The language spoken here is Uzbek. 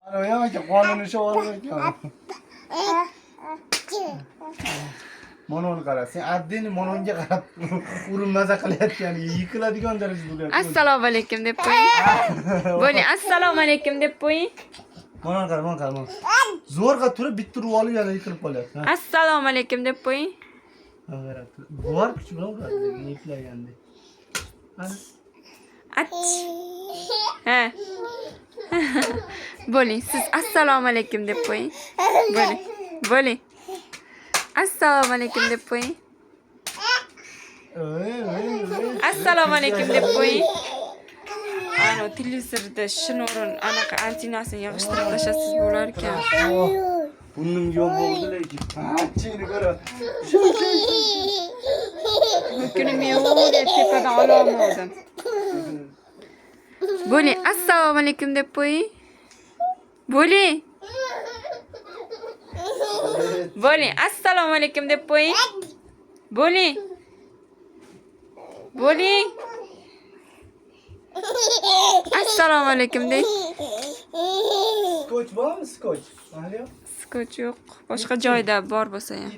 Ana ham aka qonini shu olar ekan. Mononi qara. Sen addini mononga qarab urinmaza qilayotganiga yiqiladigan darajada bo'lyapti. Assalomu alaykum deb qo'ying. Bo'ling, assalomu alaykum deb qo'ying. Mononi qara, mononi qara. Zo'rg'a turib bitta urib olib yana yiqilib qolyapti. Assalomu alaykum deb qo'ying. Bor kuch bilan uradi, eplaganda. Ach. Ha. Bo'ling, siz assalomu alaykum deb qo'ying. Bo'ling. Bo'ling. Assalomu alaykum deb qo'ying. Assalomu alaykum deb qo'ying. Ana televizorda shno'rin anaqa antenasini yig'ishtirib tashlasiz bo'lar ekan. Bunning yo'q bo'ldi lekin. Achchini ko'ra. Kunim yo'q deb tepadan ololmadim. Bo'ling, assalomu alaykum deb qo'ying. Bo'ling. Bo'ling, assalomu alaykum deb qo'ying. Bo'ling. Bo'ling. Assalomu alaykum deng. Skoch bormi, skoch? Skoch yo'q. Boshqa joyda bor bo'lsa ham.